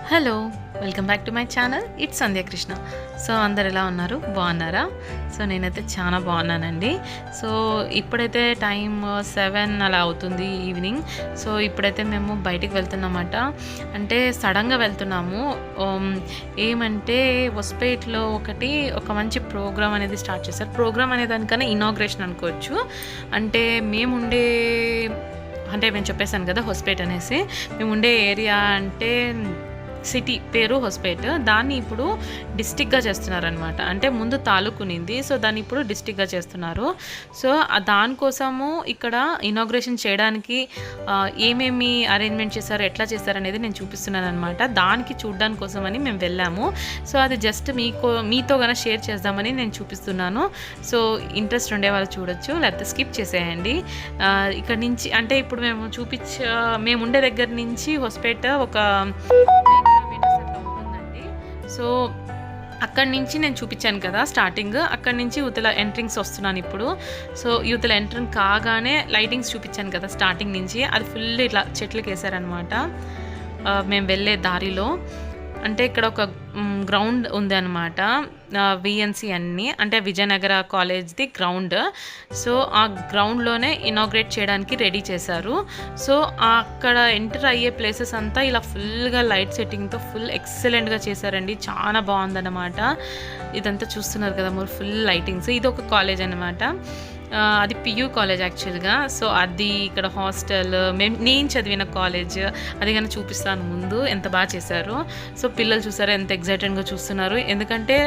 Hello, welcome back to my channel. It's Sandhya Krishna. So అందరు ఎలా ఉన్నారు, బాగున్నారా? సో నేనైతే చాలా బాగున్నానండి. సో ఇప్పుడైతే టైం 7 అలా అవుతుంది ఈవినింగ్. సో ఇప్పుడైతే మేము బయటికి వెళ్తున్నమాట. అంటే సడన్గా వెళ్తున్నాము. ఏమంటే హొస్పేట్లో ఒక మంచి ప్రోగ్రామ్ అనేది స్టార్ట్ చేశారు. ప్రోగ్రామ్ అనే దానికన్నా ఇనాగ్రేషన్ అనుకోవచ్చు. అంటే మేము చెప్పేసాను కదా హొస్పేట్ అనేసి. మేము ఉండే ఏరియా అంటే సిటీ పేరు హొస్పేట్. దాన్ని ఇప్పుడు డిస్టిక్గా చేస్తున్నారనమాట. అంటే ముందు తాలూకు ఉన్నింది, సో దాన్ని ఇప్పుడు డిస్టిక్గా చేస్తున్నారు. సో దానికోసము ఇక్కడ ఇనాగ్రేషన్ చేయడానికి ఏమేమి అరేంజ్మెంట్ చేశారు, ఎట్లా చేశారు అనేది నేను చూపిస్తున్నాను అనమాట. దానికి చూడడానికి కోసమని మేము వెళ్ళాము. సో అది జస్ట్ మీతో కనుక షేర్ చేద్దామని నేను చూపిస్తున్నాను. సో ఇంట్రెస్ట్ ఉండే వాళ్ళు చూడొచ్చు, లేకపోతే స్కిప్ చేసేయండి. ఇక్కడ నుంచి అంటే ఇప్పుడు మేము ఉండే దగ్గర నుంచి హొస్పేట్ ఒక కిలోమీటర్స్ అట్లా ఉంటుందండి. సో అక్కడి నుంచి నేను చూపించాను కదా స్టార్టింగ్, అక్కడి నుంచి యువతల ఎంట్రింగ్స్ వస్తున్నాను ఇప్పుడు. సో యువతల ఎంట్రింగ్ కాగానే లైటింగ్స్ చూపించాను కదా స్టార్టింగ్ నుంచి, అది ఫుల్ ఇట్లా చెట్లకి వేసారనమాట మేము వెళ్ళే దారిలో. అంటే ఇక్కడ ఒక గ్రౌండ్ ఉంది అనమాట, విఎన్సి అన్నీ, అంటే విజయనగర కాలేజ్ది గ్రౌండ్. సో ఆ గ్రౌండ్లోనే ఇనాగ్రేట్ చేయడానికి రెడీ చేశారు. సో అక్కడ ఎంటర్ అయ్యే ప్లేసెస్ అంతా ఇలా ఫుల్గా లైట్ సెట్టింగ్తో ఫుల్ ఎక్సలెంట్గా చేశారండి. చాలా బాగుందన్నమాట. ఇదంతా చూస్తున్నారు కదా మీరు, ఫుల్ లైటింగ్స్. ఇది ఒక కాలేజ్ అనమాట, అది పియూ కాలేజ్ యాక్చువల్గా. సో అది ఇక్కడ హాస్టల్, నేను చదివిన కాలేజ్, అది కానీ చూపిస్తాను ముందు. ఎంత బాగా చేశారు. సో పిల్లలు చూసారా ఎంత ఎగ్జైటెడ్గా చూస్తున్నారు, ఎందుకంటే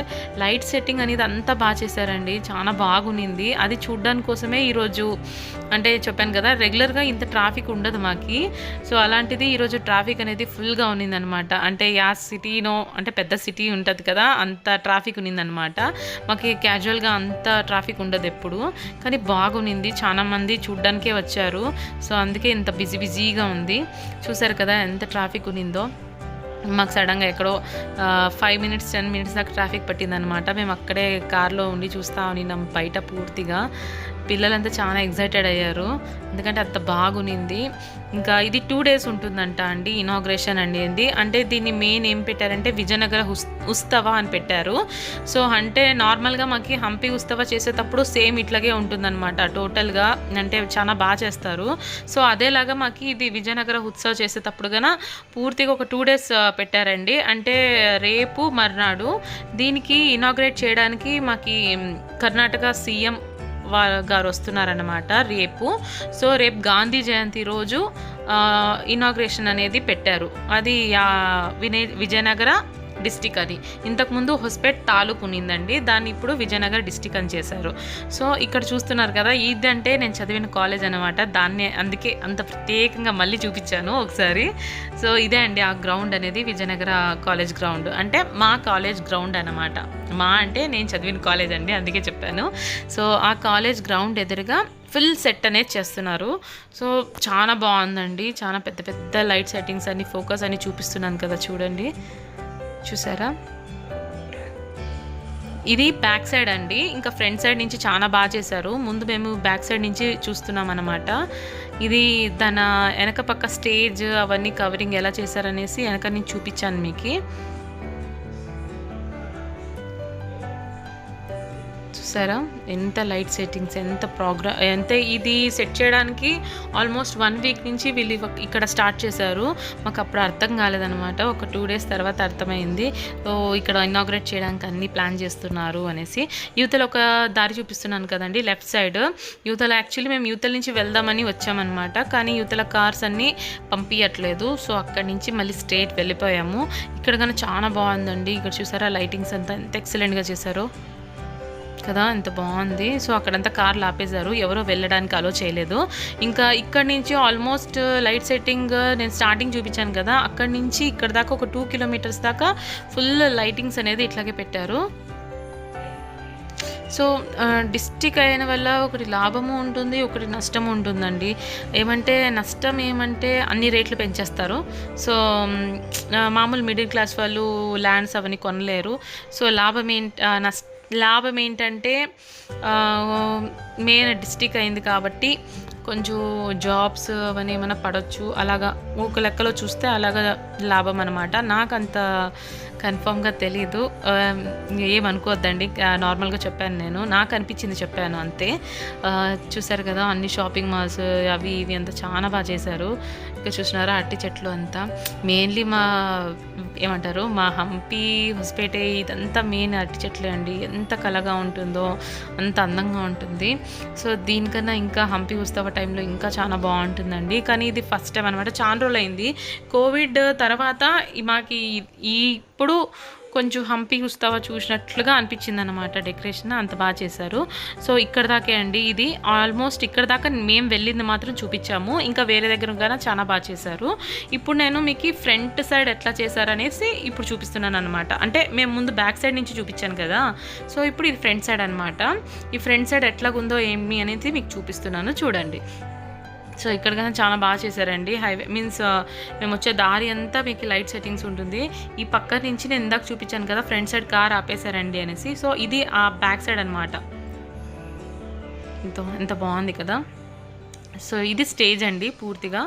లైట్ సెట్టింగ్ అనేది అంతా బాగా చేశారండి. చాలా బాగుంది. అది చూడడానికి కోసమే ఈరోజు, అంటే చెప్పాను కదా రెగ్యులర్గా ఇంత ట్రాఫిక్ ఉండదు మాకి. సో అలాంటిది ఈరోజు ట్రాఫిక్ అనేది ఫుల్గా ఉన్నిందనమాట. అంటే సిటీనో అంటే పెద్ద సిటీ ఉంటుంది కదా, అంత ట్రాఫిక్ ఉన్నిందనమాట. మాకు క్యాజువల్గా అంత ట్రాఫిక్ ఉండదు ఎప్పుడు, కానీ బాగునింది. చాలా మంది చూడ్డానికే వచ్చారు. సో అందుకే ఇంత బిజీగా ఉంది. చూసారు కదా ఎంత ట్రాఫిక్ ఉన్నిందో. మాకు సడన్గా ఎక్కడో 5 minutes 10 minutes దాకా ట్రాఫిక్ పట్టిందనమాట. మేము అక్కడే కార్లో ఉండి చూస్తూ ఉన్నాం బయట పూర్తిగా. పిల్లలంతా చాలా ఎగ్జైటెడ్ అయ్యారు, ఎందుకంటే అంత బాగునింది. ఇంకా ఇది 2 days ఉంటుందంట అండి ఇనాగ్రేషన్ అనేది. అంటే దీన్ని మెయిన్ ఏం పెట్టారంటే విజయనగర ఉత్సవ అని పెట్టారు. సో అంటే నార్మల్గా మాకు హంపి ఉత్సవ చేసేటప్పుడు సేమ్ ఇట్లాగే ఉంటుందన్నమాట టోటల్గా, అంటే చాలా బాగా చేస్తారు. సో అదేలాగా మాకు ఇది విజయనగర ఉత్సవ చేసేటప్పుడు కన్నా పూర్తిగా ఒక 2 days పెట్టారండి. అంటే రేపు మర్నాడు దీనికి ఇనాగ్రేట్ చేయడానికి మాకు కర్ణాటక సీఎం గారు వస్తున్నారన్నమాట రేపు. సో రేపు గాంధీ జయంతి రోజు ఇనాగ్రేషన్ అనేది పెట్టారు. అది విజయనగర డిస్టిక్ అని. ఇంతకుముందు హొస్పేట్ తాలూకు ఉన్నిందండి, దాన్ని ఇప్పుడు విజయనగర డిస్టిక్ అని చేశారు. సో ఇక్కడ చూస్తున్నారు కదా, ఇదంటే నేను చదివిన కాలేజ్ అనమాట. అందుకే అంత ప్రత్యేకంగా మళ్ళీ చూపించాను ఒకసారి. సో ఇదే అండి ఆ గ్రౌండ్ అనేది, విజయనగర కాలేజ్ గ్రౌండ్. అంటే మా కాలేజ్ గ్రౌండ్ అనమాట. మా అంటే నేను చదివిన కాలేజ్ అండి, అందుకే చెప్పాను. సో ఆ కాలేజ్ గ్రౌండ్ ఎదురుగా ఫుల్ సెట్ అనేది చేస్తున్నారు. సో చాలా బాగుందండి. చాలా పెద్ద పెద్ద లైట్ సెట్టింగ్స్ అన్ని, ఫోకస్ అని చూపిస్తున్నాను కదా చూడండి, చూసారా. ఇది బ్యాక్ సైడ్ అండి, ఇంకా ఫ్రంట్ సైడ్ నుంచి చాలా బాగా చేశారు. ముందు మేము బ్యాక్ సైడ్ నుంచి చూస్తున్నాం అన్నమాట. ఇది తన వెనక పక్క స్టేజ్ అవన్నీ కవరింగ్ ఎలా చేశారనేసి వెనక నుంచి చూపించాను మీకు. చూసారా ఎంత లైట్ సెట్టింగ్స్, ఎంత ఇది సెట్ చేయడానికి ఆల్మోస్ట్ 1 week నుంచి వీళ్ళు ఇక్కడ స్టార్ట్ చేశారు. మాకు అప్పుడు అర్థం కాలేదనమాట, ఒక 2 days తర్వాత అర్థమైంది. సో ఇక్కడ ఇనాగ్రేట్ చేయడానికి అన్ని ప్లాన్ చేస్తున్నారు అనేసి. యువతల ఒక దారి చూపిస్తున్నాను కదండి లెఫ్ట్ సైడ్. యువతల యాక్చువల్లీ మేము యువతల నుంచి వెళ్దామని వచ్చామన్నమాట, కానీ యువతల కార్స్ అన్నీ పంపించట్లేదు. సో అక్కడి నుంచి మళ్ళీ స్ట్రేట్ వెళ్ళిపోయాము. ఇక్కడ కానీ చాలా బాగుందండి. ఇక్కడ చూసారా లైటింగ్స్ అంతా ఎంత ఎక్సలెంట్గా చేశారో కదా, ఎంత బాగుంది. సో అక్కడంతా కార్లు ఆపేశారు, ఎవరో వెళ్ళడానికి అలో చేయలేదు. ఇంకా ఇక్కడ నుంచి ఆల్మోస్ట్ లైట్ సెట్టింగ్ నేను స్టార్టింగ్ చూపించాను కదా, అక్కడి నుంచి ఇక్కడ దాకా ఒక 2 kilometers దాకా ఫుల్ లైటింగ్స్ అనేది ఇట్లాగే పెట్టారు. సో డిస్టిక్ అయిన వల్ల ఒకటి లాభము ఉంటుంది, ఒకటి నష్టము ఉంటుందండి. నష్టం ఏమంటే అన్ని రేట్లు పెంచేస్తారు. సో మామూలు మిడిల్ క్లాస్ వాళ్ళు ల్యాండ్స్ అవన్నీ కొనలేరు. సో లాభం ఏంటంటే మెయిన్ డిస్టిక్ అయింది కాబట్టి కొంచెం జాబ్స్ అవన్నీ ఏమైనా పడవచ్చు. అలాగా ఒక లెక్కలో చూస్తే అలాగా లాభం అనమాట. నాకంత కన్ఫర్మ్‌గా తెలీదు. ఏమనుకోవద్దండి. నార్మల్‌గా చెప్పాను నేను. నాకు అనిపించింది చెప్పాను అంతే. చూసారు కదా! అన్ని షాపింగ్ మాల్స్ అవి ఇవి అంతా చాలా బాగా చేశారు. ఇక్కడ చూసినారా అరటి చెట్లు అంతా. మెయిన్‌లీ ఏమంటారు మా హంపి, హొస్పేటే ఇదంతా మెయిన్ అరటి చెట్లే అండి. ఎంత కళగా ఉంటుందో అంత అందంగా ఉంటుంది. సో, దీనికన్నా ఇంకా హంపి ఉత్సవ టైంలో ఇంకా చాలా బావుంటుందండి. కానీ ఇది ఫస్ట్ టైం అనమాట. చాలా రోజులైంది. కోవిడ్ తర్వాత మాకి ఇప్పుడు కొంచెం హంపి ఉత్సవ చూసినట్లుగా అనిపించిందనమాట. డెకరేషన్ అంత బాగా చేశారు. సో, ఇక్కడ దాకే అండి ఇది. ఆల్మోస్ట్ ఇక్కడ దాకా మేము వెళ్ళింది మాత్రం చూపించాము. ఇంకా వేరే దగ్గర కూడా చాలా బాగా చేశారు. ఇప్పుడు నేను మీకు ఫ్రంట్ సైడ్ ఎట్లా చేశారనేసి ఇప్పుడు చూపిస్తున్నాను అనమాట. అంటే మేము ముందు బ్యాక్ సైడ్ నుంచి చూపించాను కదా! సో, ఇప్పుడు ఇది ఫ్రంట్ సైడ్ అనమాట. ఈ ఫ్రంట్ సైడ్ ఎట్లాగుందో ఏమి అనేది మీకు చూపిస్తున్నాను చూడండి. సో, ఇక్కడ గాని చాలా బాగా చేశారండి. హైవే మీన్స్ మేము వచ్చే దారి అంతా మీకు లైట్ సెట్టింగ్స్ ఉంటుంది. ఈ పక్క నుంచి నేను ఇందాక చూపించాను కదా! ఫ్రంట్ సైడ్ కార్ ఆపేశారండి అనేసి. సో, ఇది ఆ బ్యాక్ సైడ్ అనమాట. ఎంత బాగుంది కదా! సో, ఇది స్టేజ్ అండి పూర్తిగా.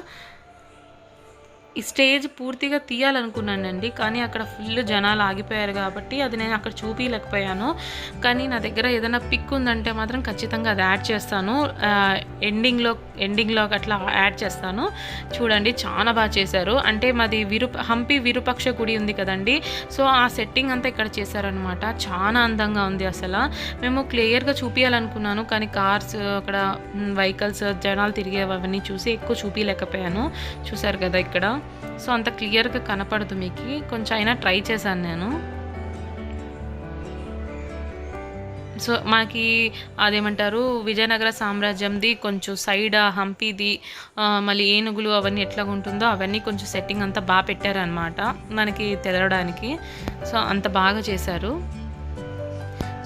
ఈ స్టేజ్ పూర్తిగా తీయాలనుకున్నానండి. కానీ అక్కడ ఫుల్ జనాలు ఆగిపోయారు కాబట్టి అది నేను అక్కడ చూపించలేకపోయాను. కానీ నా దగ్గర ఏదైనా పిక్ ఉందంటే మాత్రం ఖచ్చితంగా అది యాడ్ చేస్తాను. ఎండింగ్లో అట్లా యాడ్ చేస్తాను. చూడండి చాలా బాగా చేశారు. అంటే మాది హంపి విరూపాక్ష గుడి ఉంది కదండి. సో, ఆ సెట్టింగ్ అంతా ఇక్కడ చేశారనమాట. చాలా అందంగా ఉంది అసలు. మేము క్లియర్గా చూపించాలనుకున్నాను. కానీ కార్స్ అక్కడ వెహికల్స్ జనాలు తిరిగేవన్నీ చూసి ఎక్కువ చూపించలేకపోయాను. చూసారు కదా ఇక్కడ. సో, అంత క్లియర్గా కనపడదు మీకు. కొంచెం అయినా ట్రై చేశాను నేను. సో, మాకి అదేమంటారు విజయనగర సామ్రాజ్యంది కొంచెం సైడ్ హంపీది మళ్ళీ ఏనుగులు అవన్నీ ఎట్లా ఉంటుందో అవన్నీ కొంచెం సెట్టింగ్ అంతా బాగా పెట్టారనమాట మనకి తెలవడానికి. సో, అంత బాగా చేశారు.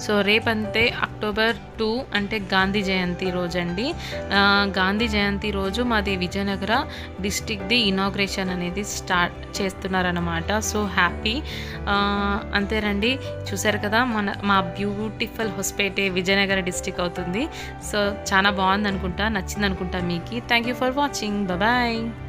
సో, రేపంతే అక్టోబర్ 2 అంటే గాంధీ జయంతి రోజండి. గాంధీ జయంతి రోజు మాది విజయనగర డిస్ట్రిక్ట్ది ఇనాగ్రేషన్ అనేది స్టార్ట్ చేస్తున్నారనమాట. So, happy. అంతేనండి. చూసారు కదా మా బ్యూటిఫుల్ హొస్పేటే విజయనగర డిస్ట్రిక్ట్ అవుతుంది. సో, చాలా బాగుంది అనుకుంటా, నచ్చింది అనుకుంటా మీకు. Thank you for watching. Bye.